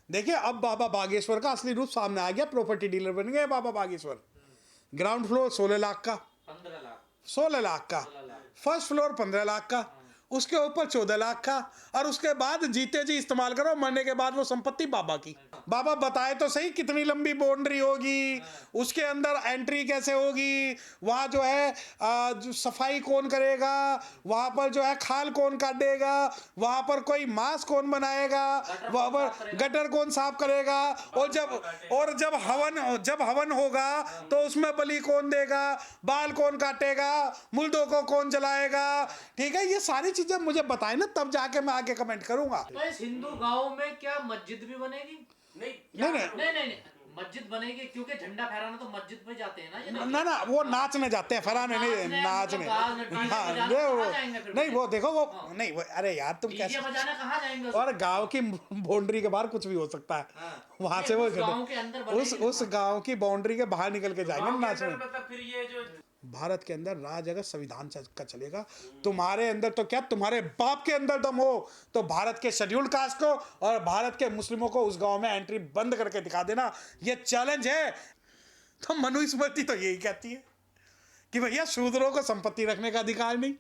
देखिए अब बाबा बागेश्वर का असली रूप सामने आ गया, प्रॉपर्टी डीलर बन गए बाबा बागेश्वर। ग्राउंड फ्लोर 16 लाख का, 15 लाख 16 लाख का, 16 लाख। फर्स्ट फ्लोर 15 लाख का, उसके ऊपर 14 लाख का, और उसके बाद जीते जी इस्तेमाल करो, मरने के बाद वो संपत्ति बाबा की। बाबा बताए तो सही कितनी लंबी बाउंड्री होगी, उसके अंदर एंट्री कैसे होगी, वहाँ जो है जो सफाई कौन करेगा, वहाँ पर जो है खाल कौन काटेगा, वहाँ पर कोई मांस कौन बनाएगा, वहाँ पर गटर कौन साफ करेगा, और जब हवन होगा तो उसमें बलि कौन देगा, बाल कौन काटेगा, मुर्दों को कौन जलाएगा। ठीक है, ये सारी चीजें मुझे बताए ना, तब जाके मैं आगे कमेंट करूंगा। तो इस हिंदू गांव में क्या मस्जिद भी बनेगी? नहीं नहीं, मस्जिद बनेगी, क्योंकि झंडा फहराना तो मस्जिद में जाते हैं ना ये। ना वो नाचने जाते हैं, फहराने नहीं, नाचने। हाँ नहीं वो देखो वो नहीं वो, अरे यार तुम कैसे बजाना कहाँ जाएंगे? और गांव की बाउंड्री के बाहर कुछ भी हो सकता है, वहां से वो उस गांव की बाउंड्री के बाहर निकल के जाएंगे नाचने। फिर ये जो भारत के अंदर राज अगर संविधान का चलेगा, तुम्हारे अंदर तो क्या, तुम्हारे बाप के अंदर दम हो तो भारत के शेड्यूल्ड कास्ट को और भारत के मुस्लिमों को उस गांव में एंट्री बंद करके दिखा देना, ये चैलेंज है। तो मनुस्मृति तो यही कहती है कि भैया शूद्रों को संपत्ति रखने का अधिकार नहीं,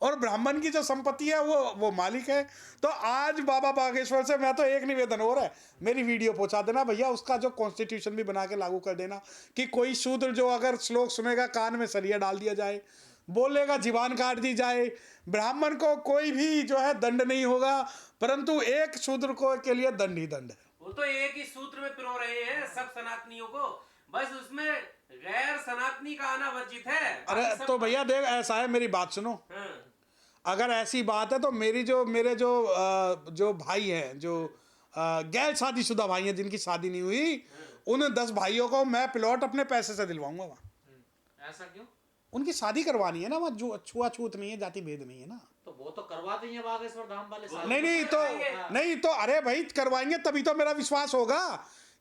और ब्राह्मण की जो संपत्ति है वो मालिक है। तो आज बाबा बागेश्वर से मैं तो एक निवेदन हो रहा है, मेरी वीडियो पहुंचा देना भैया, उसका जो कॉन्स्टिट्यूशन भी बना के लागू कर देना कि कोई शूद्र जो अगर श्लोक सुनेगा कान में सरिया डाल दिया जाए, बोलेगा जीवान काट दी जाए। ब्राह्मण को कोई भी जो है दंड नहीं होगा, परंतु एक शूद्र को के लिए दंड ही दंड है। वो तो एक ही सूत्र में पिरो रहे हैं सब सनातनियों को, बस उसमें गैर सनातनी का आना वर्जित है। अरे तो भैया देख, ऐसा है, मेरी बात सुनो, अगर ऐसी बात है तो मेरे जो भाई हैं, जो गैर शादीशुदा भाई हैं जिनकी शादी नहीं हुई, उन 10 भाइयों को मैं प्लॉट अपने पैसे से दिलवाऊंगा वहाँ। ऐसा क्यों? उनकी शादी करवानी है ना, वहाँ जो छुआछूत नहीं है, जाति भेद नहीं है ना। तो वो तो करवाते हैं बागेश्वर धाम वाले। नहीं तो अरे भाई करवाएंगे तभी तो मेरा विश्वास होगा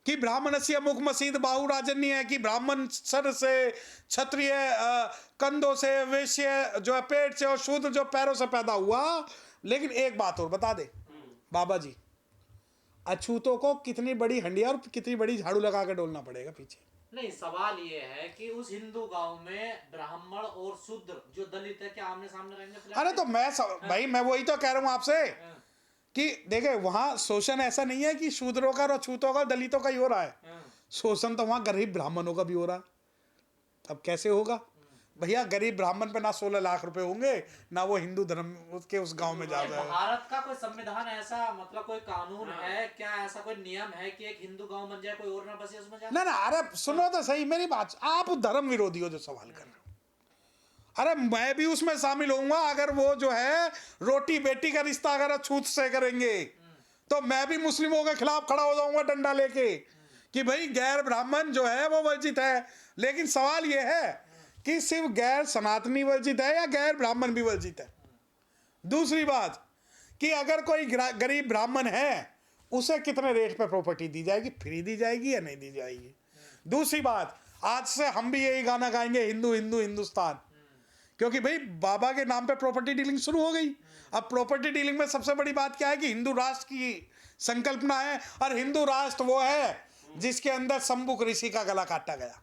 कि ब्राह्मणस्य मुख मसीद बाहु राजन्य है, कि ब्राह्मण सर से, क्षत्रिय कंधों से, वैश्य जो है पेट से, और शूद्र जो पैरों से पैदा हुआ। लेकिन एक बात और बता दे बाबा जी, अछूतों को कितनी बड़ी हंडिया और कितनी बड़ी झाड़ू लगा कर डोलना पड़ेगा पीछे। नहीं, सवाल ये है कि उस हिंदू गांव में ब्राह्मण और शूद्र जो दलित है क्या आमने सामने रहेंगे? अरे तो भाई मैं वही तो कह रहा हूँ आपसे कि देखे वहां शोषण ऐसा नहीं है कि शूद्रों का और अछूतों का दलितों का ही हो रहा है, शोषण तो वहां गरीब ब्राह्मणों का भी हो रहा है। अब कैसे होगा भैया, गरीब ब्राह्मण पे ना 16 लाख रुपए होंगे, ना वो हिंदू धर्म उसके उस गांव में जा रहा है। भारत का कोई संविधान ऐसा, मतलब कोई कानून है क्या, ऐसा कोई नियम है कि एक हिंदू गांव बन जाए, कोई और ना बसे उसमें जाए? ना अरे सुनो तो सही मेरी बात, आप धर्म विरोधी हो जो सवाल कर रहे हो। अरे मैं भी उसमें शामिल होऊंगा, अगर वो जो है रोटी बेटी का रिश्ता अगर छूत से करेंगे तो मैं भी मुस्लिमों के खिलाफ खड़ा हो जाऊंगा डंडा लेके कि भाई गैर ब्राह्मण जो है वो वर्जित है। लेकिन सवाल ये है कि सिर्फ गैर सनातनी वर्जित है या गैर ब्राह्मण भी वर्जित है। दूसरी बात कि अगर कोई गरीब ब्राह्मण है उसे कितने रेट पे प्रॉपर्टी दी जाएगी, फ्री दी जाएगी या नहीं दी जाएगी। दूसरी बात, आज से हम भी यही गाना गाएंगे, हिंदू हिंदू हिंदुस्तान, क्योंकि भाई बाबा के नाम पे प्रॉपर्टी डीलिंग शुरू हो गई। अब प्रॉपर्टी डीलिंग में सबसे बड़ी बात क्या है कि हिंदू राष्ट्र की संकल्पना है, और हिंदू राष्ट्र वो है जिसके अंदर शंभुक ऋषि का गला काटा गया।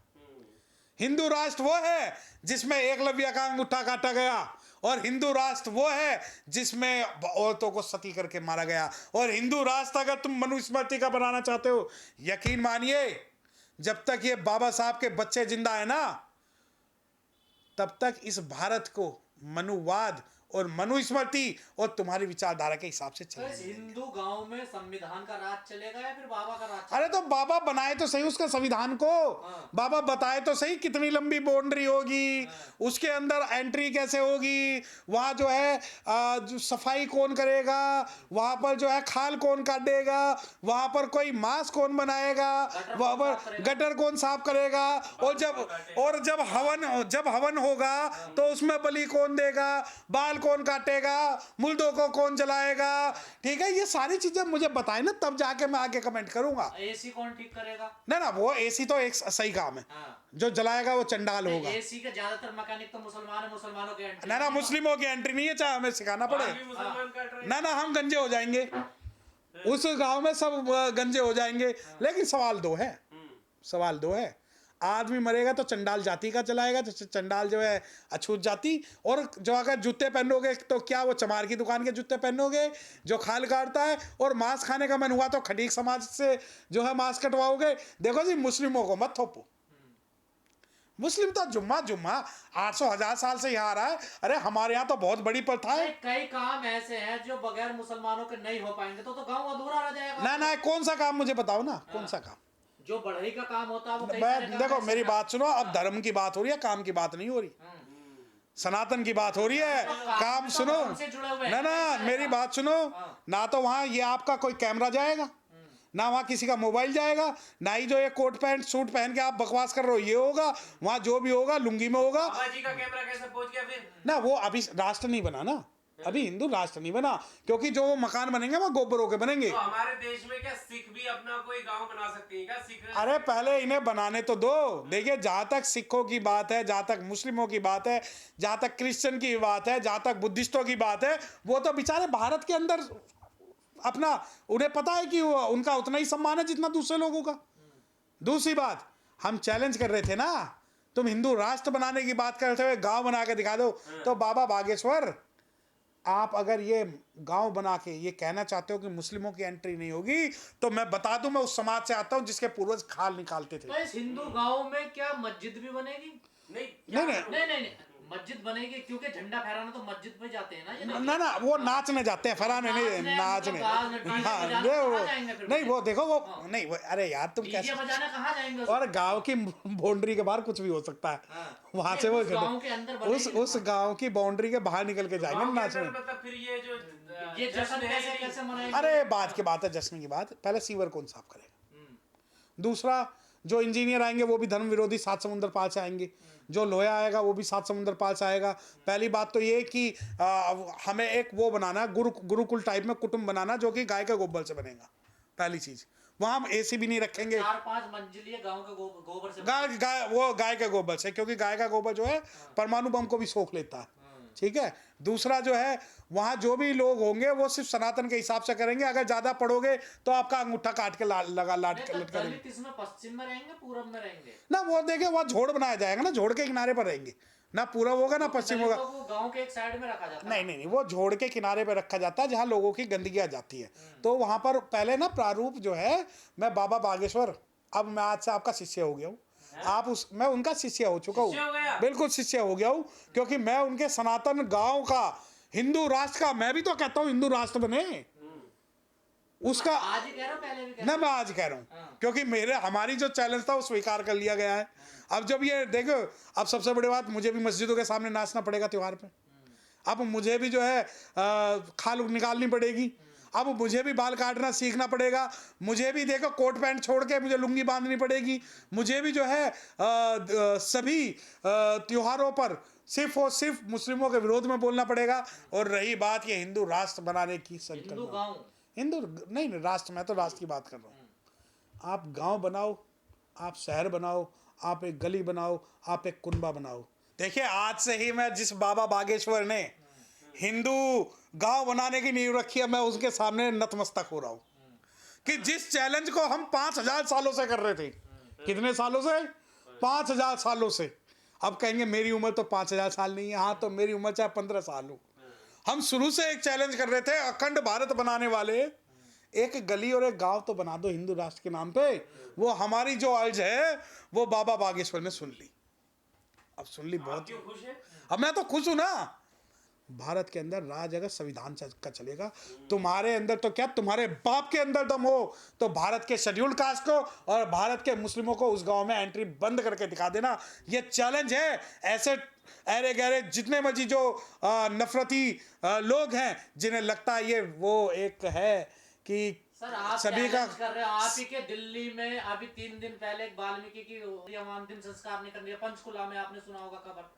हिंदू राष्ट्र वो है जिसमें एकलव्य का अंगूठा काटा गया, और हिंदू राष्ट्र वो है जिसमें औरतों को सती करके मारा गया। और हिंदू राष्ट्र अगर तुम मनुस्मृति का बनाना चाहते हो, यकीन मानिए जब तक ये बाबा साहब के बच्चे जिंदा है ना, तब तक इस भारत को मनुवाद और मनुस्मृति और तुम्हारी विचारधारा के हिसाब से चलेगा। तो हिंदू गांव में संविधान का राज चलेगा या फिर बाबा का राज चलेगा? अरे तो बाबा बनाए तो सही उसका संविधान को, बाबा बताए तो सही कितनी लंबी बाउंड्री होगी, उसके अंदर एंट्री कैसे होगी, वहाँ जो है जो सफाई कौन करेगा, वहाँ पर जो है खाल कौन काटेगा, वहाँ पर कोई मांस कौन बनाएगा, वहाँ पर गटर कौन साफ करेगा, और जब हवन होगा तो उसमें बलि कौन देगा, बाल कौन काटेगा, मुर्दों को कौन जलाएगा। ठीक है, ये सारी चीजें मुझे बताए ना, तब जाके मैं आगे कमेंट करूंगा। एसी कौन ठीक करेगा? ना वो एसी तो एक सही काम है, जो जलाएगा वो चंडाल होगा। एसी के ज्यादातर मैकेनिक तो मुसलमान है, मुसलमानों के एंट्री ना मुस्लिमों की एंट्री नहीं है, चाहे हमें सिखाना पड़े। ना हम गंजे हो जाएंगे। उस गांव में सब गंजे हो जाएंगे। लेकिन सवाल दो है। आदमी मरेगा तो चंडाल जाति का चलाएगा, तो चंडाल जो है अछूत जाति। और जो अगर जूते पहनोगे तो क्या वो चमार की दुकान के जूते पहनोगे जो खाल काटता है, और मांस खाने का मन हुआ तो खटीक समाज से जो है मांस कटवाओगे। देखो जी, मुस्लिमों को मत थोपो। मुस्लिम तो जुम्मा 800,000 साल से यहाँ आ रहा है। अरे हमारे यहाँ तो बहुत बड़ी प्रथा है। कई काम ऐसे हैं जो बगैर मुसलमानों के नहीं हो पाएंगे, तो गांव अधूरा रह जाएगा। ना कौन सा काम मुझे बताओ ना, कौन सा काम? जो बढ़ई का काम होता है वो कई मैं सारे काम देखो ऐसे मेरी हैं। बात सुनो, अब धर्म की बात हो रही है, काम की बात नहीं हो रही। सनातन की बात हो रही है, काम सुनो। धर्म से जुड़े हुए हैं, ना मेरी बात सुनो। ना तो वहां ये आपका कोई कैमरा जाएगा, ना वहां किसी का मोबाइल जाएगा, ना ही जो ये कोट पैंट सूट पहन के आप बकवास कर रहे हो ये होगा। वहां जो भी होगा लुंगी में होगा। बाबा जी का कैमरा कैसे पहुंच गया फिर? ना वो अभी राष्ट्र नहीं बना ना, अभी हिंदू राष्ट्र नहीं बना, क्योंकि जो वो मकान बनेंगे वो गोबरों के बनेंगे। तो हमारे देश में क्या सिख भी अपना कोई गांव बना सकते हैं क्या? सिख अरे पहले इन्हें बनाने तो दो। देखिए, जहां तक सिखों की बात है, जहां तक मुस्लिमों की बात है, जहां तक क्रिश्चियन की बात है, जहां तक बुद्धिस्टों की बात है, वो तो बेचारे भारत के अंदर अपना, उन्हें पता है कि उनका उतना ही सम्मान है जितना दूसरे लोगों का। दूसरी बात, हम चैलेंज कर रहे थे ना, तुम हिंदू राष्ट्र बनाने की बात करते हुए गांव बना के दिखा दो। तो बाबा बागेश्वर, आप अगर ये गांव बना के ये कहना चाहते हो कि मुस्लिमों की एंट्री नहीं होगी, तो मैं बता दूं, मैं उस समाज से आता हूं जिसके पूर्वज खाल निकालते थे। तो इस हिंदू गांव में क्या मस्जिद भी बनेगी? नहीं, मस्जिद बनेगी, क्योंकि झंडा फहराना तो मस्जिद में जाते हैं ना। ये ना वो नाचने जाते हैं, फहराने नहीं, नाचने। हाँ नहीं वो देखो वो नहीं वो, अरे यार तुम कैसे बजाना कहाँ जाएंगे? और गांव की बाउंड्री के बाहर कुछ भी हो सकता है। वहां से वो गांव के अंदर उस गांव की बाउंड्री के बाहर निकल के जाएंगे नाचने। मतलब फिर ये जो ये जश्न कैसे मनाएंगे? अरे बात की बात है, जश्न की बात। पहले सीवर कौन साफ करेगा? दूसरा, जो इंजीनियर आएंगे वो भी धर्म विरोधी 7 समुद्र पार से आएंगे। जो लोया आएगा वो भी 7 समुद्र पार से आएगा। पहली बात तो ये कि हमें एक वो बनाना है, गुरुकुल टाइप में कुटुंब बनाना, जो कि गाय के गोबर से बनेगा। पहली चीज, वहां हम एसी भी नहीं रखेंगे। 4-5 मंजिलिए गांव के गोबर से, गाय के गोबर से, क्योंकि गाय का गोबर जो है परमाणु बम को भी सोख लेता है। ठीक है। दूसरा जो है, वहां जो भी लोग होंगे वो सिर्फ सनातन के हिसाब से करेंगे। अगर ज्यादा पढ़ोगे तो आपका अंगूठा काट के दलित इसमें पश्चिम में रहेंगे, पूरब में रहेंगे ना। वो देखे वहाँ झोड़ बनाया जाएगा ना, झोड़ के किनारे पर रहेंगे ना, पूरब होगा ना पश्चिम होगा। वो गांव के एक साइड में रखा जाता है। नहीं, वो झोड़ के किनारे पे रखा जाता है जहाँ लोगों की गंदगी आ जाती है। तो वहां पर पहले ना प्रारूप जो है, मैं बाबा बागेश्वर, अब मैं आज से आपका शिष्य हो गया हूँ। मैं उनका शिष्य हो चुका हूँ, बिल्कुल शिष्य हो गया हूँ, क्योंकि मैं उनके सनातन गांव का, हिंदू राष्ट्र का, मैं भी तो कहता हूँ हिंदू राष्ट्र बने उसका। आज ही कह रहा हूं, पहले भी ना मैं आज कह रहा हूँ, क्योंकि हमारी जो चैलेंज था वो स्वीकार कर लिया गया है। अब जब ये देखो, अब सबसे बड़ी बात, मुझे भी मस्जिदों के सामने नाचना पड़ेगा त्योहार पे। अब मुझे भी जो है खाल निकालनी पड़ेगी। अब मुझे भी बाल काटना सीखना पड़ेगा। मुझे भी देखो कोट पैंट छोड़ के मुझे लुंगी बांधनी पड़ेगी। मुझे भी जो है सभी त्योहारों पर सिर्फ और सिर्फ मुस्लिमों के विरोध में बोलना पड़ेगा। और रही बात ये हिंदू राष्ट्र बनाने की, हिंदू नहीं राष्ट्र, मैं तो राष्ट्र की बात कर रहा हूँ। आप गांव बनाओ, आप शहर बनाओ, आप एक गली बनाओ, आप एक कुनबा बनाओ। देखिए, आज से ही मैं जिस बाबा बागेश्वर ने हिंदू गांव बनाने की नींव रखी है, मैं उसके सामने नतमस्तक हो रहा हूं कि जिस चैलेंज को हम 5000 सालों से कर रहे थे। कितने सालों से? 5000 सालों से। अब कहेंगे मेरी उम्र तो 5000 साल नहीं है। हाँ, तो मेरी उम्र चाहे 15 साल हो, हम शुरू से एक चैलेंज कर रहे थे, अखंड भारत बनाने वाले एक गली और एक गांव तो बना दो हिंदू राष्ट्र के नाम पे। वो हमारी जो अर्ज है वो बाबा बागेश्वर ने सुन ली। अब सुन ली, बहुत खुश है। अब मैं तो खुश हूं ना। भारत के अंदर राज अगर संविधान का चलेगा, तुम्हारे अंदर तो क्या, तुम्हारे बाप के अंदर दम हो तो भारत के शेड्यूल्ड कास्ट को और भारत के मुस्लिमों को उस गांव में एंट्री बंद करके दिखा देना। ये चैलेंज है। ऐसे अरे गहरे जितने मर्जी जो नफरती लोग हैं, जिन्हें लगता है ये वो एक है कि सर, आप सभी का कर रहे हो। आप ही के दिल्ली में अभी 3 दिन पहले एक वाल्मीकि की अंतिम संस्कार नहीं करनी है, पंचकुला में, आपने सुना होगा खबर।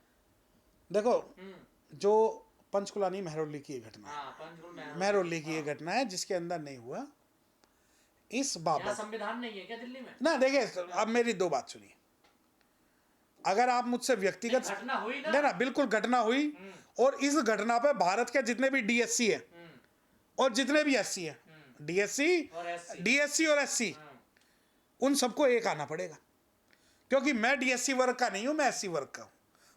देखो, जो पंचकुला नहीं, महरौली की ये घटना है। महरौली की ये घटना है जिसके अंदर नहीं हुआ। इस बाबत संविधान नहीं है क्या दिल्ली में? ना, देखिए अब मेरी 2 बात सुनिए। अगर आप मुझसे व्यक्तिगत घटना हुई ना, बिल्कुल घटना हुई। और इस घटना पे भारत के जितने भी DSC है और जितने भी SC है, डीएससी और एससी, उन सबको एक आना पड़ेगा, क्योंकि मैं डीएससी वर्ग का नहीं हूं, मैं एससी वर्ग का हूं।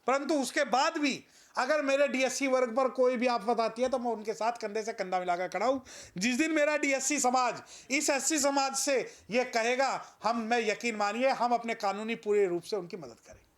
परंतु उसके बाद भी अगर मेरे डीएससी वर्ग पर कोई भी आफत आती है तो मैं उनके साथ कंधे से कंधा मिलाकर खड़ा हूं। जिस दिन मेरा डीएससी समाज इस एससी समाज से ये कहेगा, मैं यकीन मानिए हम अपने कानूनी पूरे रूप से उनकी मदद करेंगे।